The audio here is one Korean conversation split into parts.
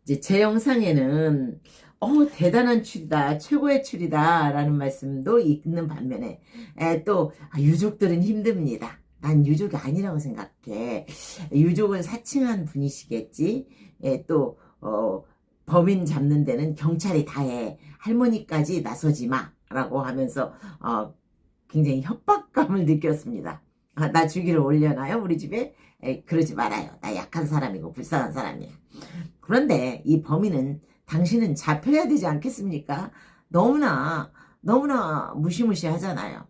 이제 제 영상에는 대단한 추리다, 최고의 추리다 라는 말씀도 있는 반면에 또 유족들은 힘듭니다. 난 유족이 아니라고 생각해. 유족은 사칭한 분이시겠지. 또 범인 잡는 데는 경찰이 다 해. 할머니까지 나서지 마 라고 하면서 굉장히 협박감을 느꼈습니다. 나 주기를 올려놔요 우리 집에? 그러지 말아요. 나 약한 사람이고 불쌍한 사람이야. 그런데 이 범인은 당신은 잡혀야 되지 않겠습니까? 너무나 무시무시하잖아요.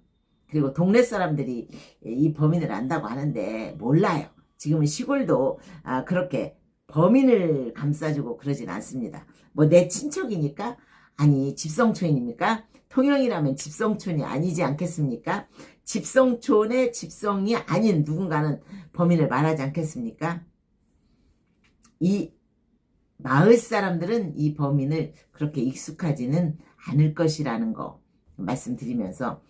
그리고 동네 사람들이 이 범인을 안다고 하는데 몰라요. 지금은 시골도 그렇게 범인을 감싸주고 그러진 않습니다. 뭐 내 친척이니까? 아니 집성촌입니까? 통영이라면 집성촌이 아니지 않겠습니까? 집성촌의 집성이 아닌 누군가는 범인을 말하지 않겠습니까? 이 마을 사람들은 이 범인을 그렇게 익숙하지는 않을 것이라는 거 말씀드리면서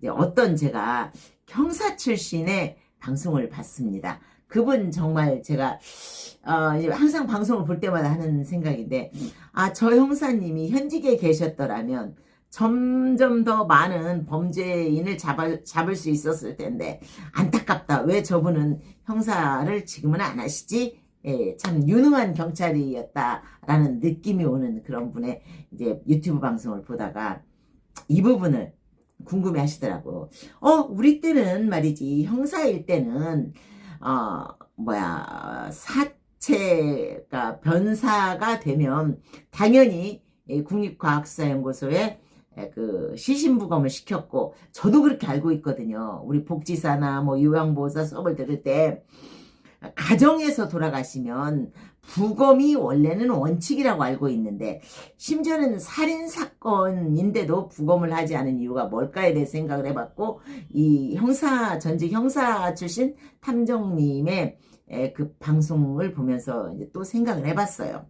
어떤 제가 형사 출신의 방송을 봤습니다. 그분 정말 제가 항상 방송을 볼 때마다 하는 생각인데 저 형사님이 현직에 계셨더라면 점점 더 많은 범죄인을 잡을 수 있었을 텐데 안타깝다. 왜 저분은 형사를 지금은 안 하시지? 참 유능한 경찰이었다라는 느낌이 오는 그런 분의 이제 유튜브 방송을 보다가 이 부분을 궁금해 하시더라고. 우리 때는 말이지 형사일 때는 사체가 변사가 되면 당연히 국립과학수사연구소에 그 시신부검을 시켰고 저도 그렇게 알고 있거든요. 우리 복지사나 뭐 요양보호사 수업을 들을 때 가정에서 돌아가시면 부검이 원래는 원칙이라고 알고 있는데 심지어는 살인사건인데도 부검을 하지 않은 이유가 뭘까에 대해 생각을 해봤고 이 전직 형사 출신 탐정님의 그 방송을 보면서 이제 또 생각을 해봤어요.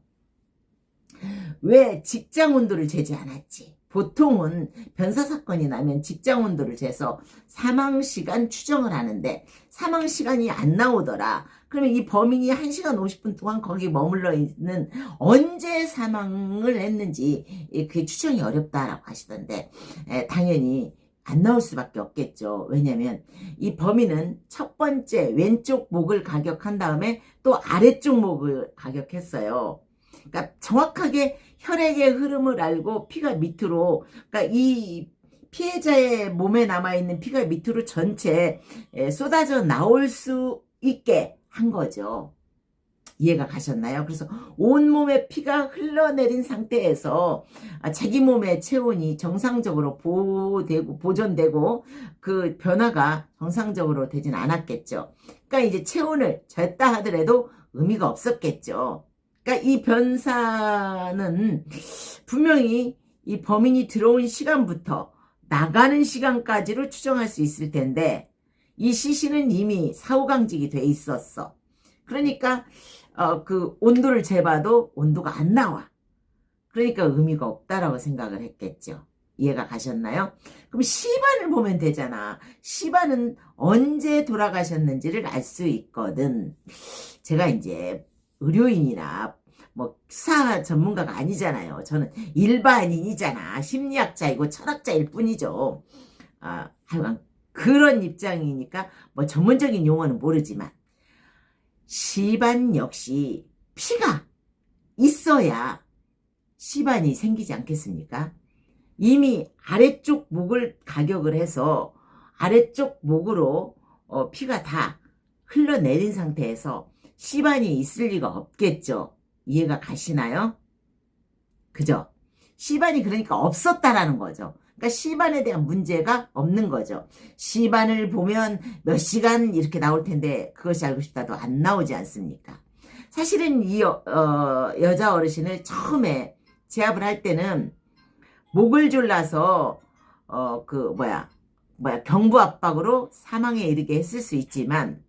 왜 직장 온도를 재지 않았지? 보통은 변사사건이 나면 직장 온도를 재서 사망시간 추정을 하는데 사망시간이 안 나오더라. 그러면 이 범인이 1시간 50분 동안 거기 머물러 있는 언제 사망을 했는지 그게 추정이 어렵다라고 하시던데 당연히 안 나올 수밖에 없겠죠. 왜냐면 이 범인은 첫 번째 왼쪽 목을 가격한 다음에 또 아래쪽 목을 가격했어요. 그러니까 정확하게 혈액의 흐름을 알고 피가 밑으로, 그러니까 이 피해자의 몸에 남아있는 피가 밑으로 전체 쏟아져 나올 수 있게 한 거죠. 이해가 가셨나요? 그래서 온몸에 피가 흘러내린 상태에서 자기 몸의 체온이 정상적으로 보존되고 그 변화가 정상적으로 되진 않았겠죠. 그러니까 이제 체온을 쟀다 하더라도 의미가 없었겠죠. 그러니까 이 변사는 분명히 이 범인이 들어온 시간부터 나가는 시간까지로 추정할 수 있을 텐데 이 시신은 이미 사후강직이 돼 있었어. 그러니까 그 온도를 재봐도 온도가 안 나와. 그러니까 의미가 없다라고 생각을 했겠죠. 이해가 가셨나요? 그럼 시반을 보면 되잖아. 시반은 언제 돌아가셨는지를 알 수 있거든. 제가 이제 의료인이나 뭐 수사 전문가가 아니잖아요. 저는 일반인이잖아. 심리학자이고 철학자일 뿐이죠. 하여간 그런 입장이니까 뭐 전문적인 용어는 모르지만 시반 역시 피가 있어야 시반이 생기지 않겠습니까? 이미 아래쪽 목을 가격을 해서 아래쪽 목으로 피가 다 흘러내린 상태에서 시반이 있을 리가 없겠죠. 이해가 가시나요? 그죠? 시반이 그러니까 없었다라는 거죠. 그러니까 시반에 대한 문제가 없는 거죠. 시반을 보면 몇 시간 이렇게 나올 텐데 그것이 알고 싶다도 안 나오지 않습니까? 사실은 이 여자 어르신을 처음에 제압을 할 때는 목을 졸라서 경부 압박으로 사망에 이르게 했을 수 있지만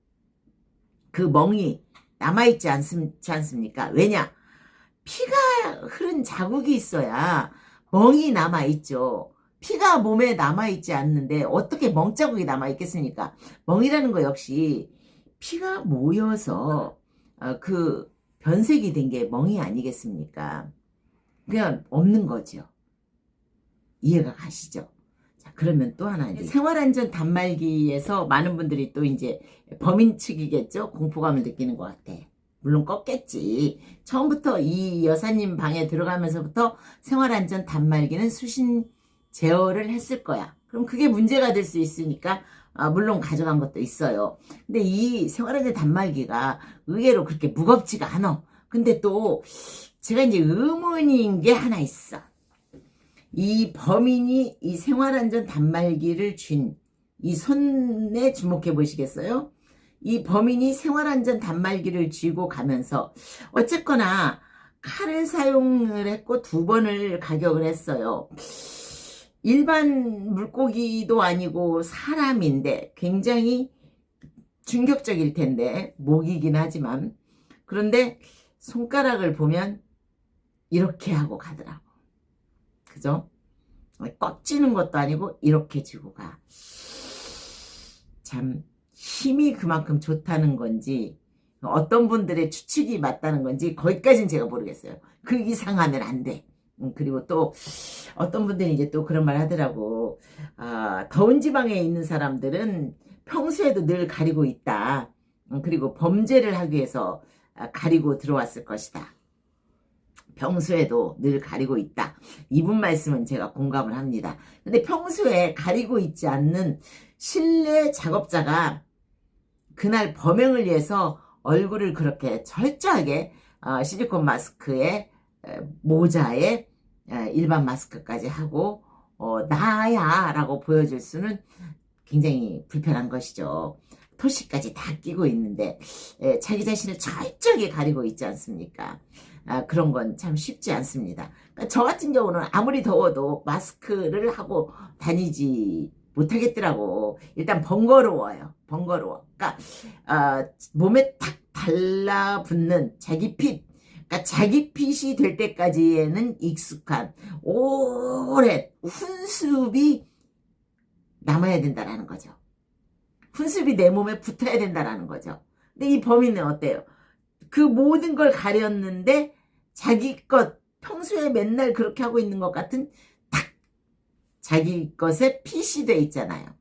그 멍이 남아있지 않습니까? 왜냐? 피가 흐른 자국이 있어야 멍이 남아있죠. 피가 몸에 남아있지 않는데 어떻게 멍자국이 남아있겠습니까? 멍이라는 거 역시 피가 모여서 그 변색이 된 게 멍이 아니겠습니까? 그냥 없는 거죠. 이해가 가시죠? 자, 그러면 또 하나, 이제 생활안전 단말기에서 많은 분들이 또 이제 범인 측이겠죠? 공포감을 느끼는 것 같아. 물론 껐겠지. 처음부터 이 여사님 방에 들어가면서부터 생활안전 단말기는 수신 제어를 했을 거야. 그럼 그게 문제가 될 수 있으니까 물론 가져간 것도 있어요. 근데 이 생활안전 단말기가 의외로 그렇게 무겁지가 않아. 근데 또 제가 이제 의문인 게 하나 있어. 이 범인이 이 생활안전 단말기를 쥔 이 손에 주목해 보시겠어요? 이 범인이 생활안전 단말기를 쥐고 가면서 어쨌거나 칼을 사용을 했고 2번을 가격을 했어요. 일반 물고기도 아니고 사람인데 굉장히 충격적일 텐데, 목이긴 하지만. 그런데 손가락을 보면 이렇게 하고 가더라고. 그죠? 꽉 쥐는 것도 아니고 이렇게 쥐고 가. 참 힘이 그만큼 좋다는 건지 어떤 분들의 추측이 맞다는 건지 거기까지는 제가 모르겠어요. 그 이상하면 안 돼. 그리고 또 어떤 분들이 이제 또 그런 말 하더라고. 더운 지방에 있는 사람들은 평소에도 늘 가리고 있다. 그리고 범죄를 하기 위해서 가리고 들어왔을 것이다. 평소에도 늘 가리고 있다. 이분 말씀은 제가 공감을 합니다. 근데 평소에 가리고 있지 않는 실내 작업자가 그날 범행을 위해서 얼굴을 그렇게 철저하게 실리콘 마스크에 모자에 일반 마스크까지 하고 나야 라고 보여줄 수는 굉장히 불편한 것이죠. 토시까지 다 끼고 있는데 자기 자신을 철저하게 가리고 있지 않습니까? 그런 건 참 쉽지 않습니다. 그러니까 저 같은 경우는 아무리 더워도 마스크를 하고 다니지 못하겠더라고. 일단 번거로워요. 번거로워. 그러니까 몸에 탁 달라붙는 자기 핏, 그러니까 자기 핏이 될 때까지에는 익숙한 오랜 훈습이 남아야 된다라는 거죠. 훈습이 내 몸에 붙어야 된다라는 거죠. 근데 이 범인은 어때요? 그 모든 걸 가렸는데 자기 것, 평소에 맨날 그렇게 하고 있는 것 같은 딱 자기 것에 핏이 돼 있잖아요.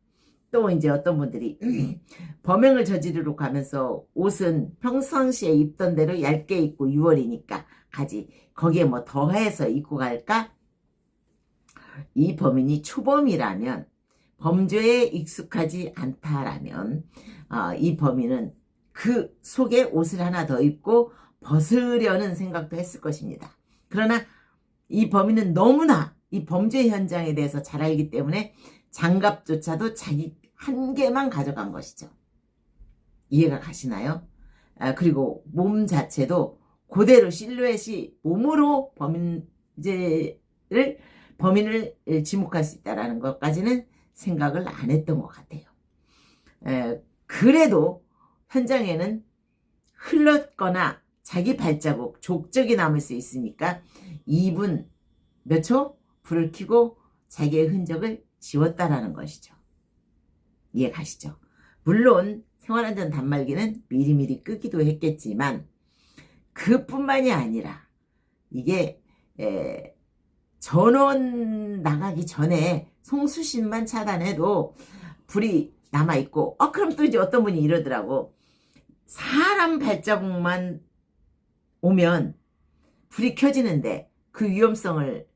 또 이제 어떤 분들이 범행을 저지르러 가면서 옷은 평상시에 입던 대로 얇게 입고 6월이니까 가지. 거기에 뭐 더해서 입고 갈까? 이 범인이 초범이라면, 범죄에 익숙하지 않다라면 이 범인은 그 속에 옷을 하나 더 입고 벗으려는 생각도 했을 것입니다. 그러나 이 범인은 너무나 이 범죄 현장에 대해서 잘 알기 때문에 장갑조차도 자기 한 개만 가져간 것이죠. 이해가 가시나요? 그리고 몸 자체도 그대로 실루엣이 몸으로 범인을 지목할 수 있다는 것까지는 생각을 안 했던 것 같아요. 그래도 현장에는 흘렀거나 자기 발자국, 족적이 남을 수 있으니까 2분 몇 초? 불을 켜고 자기의 흔적을 지웠다라는 것이죠. 이해 가시죠? 물론 생활안전 단말기는 미리미리 끄기도 했겠지만 그뿐만이 아니라 이게 전원 나가기 전에 송수신만 차단해도 불이 남아있고 그럼 또 이제 어떤 분이 이러더라고. 사람 발자국만 오면 불이 켜지는데 그 위험성을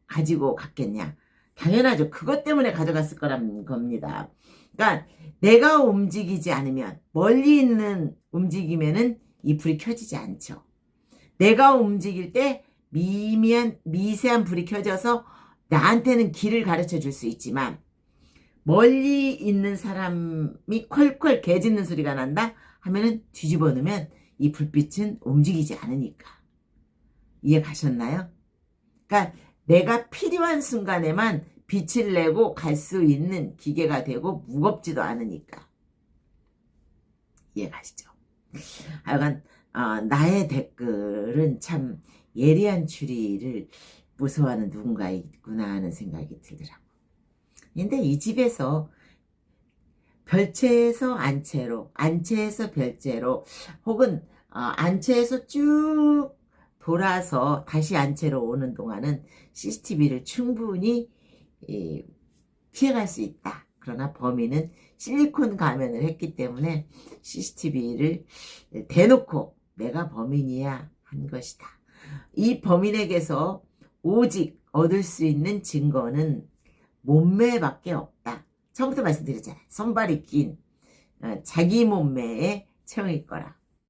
가지고 갔겠냐? 당연하죠. 그것 때문에 가져갔을 거란 겁니다. 그러니까 내가 움직이지 않으면, 멀리 있는 움직이면은 이 불이 켜지지 않죠. 내가 움직일 때 미세한 불이 켜져서 나한테는 길을 가르쳐 줄 수 있지만 멀리 있는 사람이 콸콸 개 짖는 소리가 난다 하면은 뒤집어 놓으면 이 불빛은 움직이지 않으니까. 이해 가셨나요? 그러니까 내가 필요한 순간에만 빛을 내고 갈 수 있는 기계가 되고 무겁지도 않으니까. 이해 가시죠? 하여간 나의 댓글은 참 예리한 추리를 무서워하는 누군가 있구나 하는 생각이 들더라고. 근데 이 집에서 별채에서 안채로, 안채에서 별채로, 혹은 안채에서 쭉 돌아서 다시 안채로 오는 동안은 CCTV를 충분히 피해갈 수 있다. 그러나 범인은 실리콘 가면을 했기 때문에 CCTV를 대놓고 내가 범인이야 한 것이다. 이 범인에게서 오직 얻을 수 있는 증거는 몸매밖에 없다. 처음부터 말씀드렸잖아요. 손발이 긴 자기 몸매의 체형일 거라.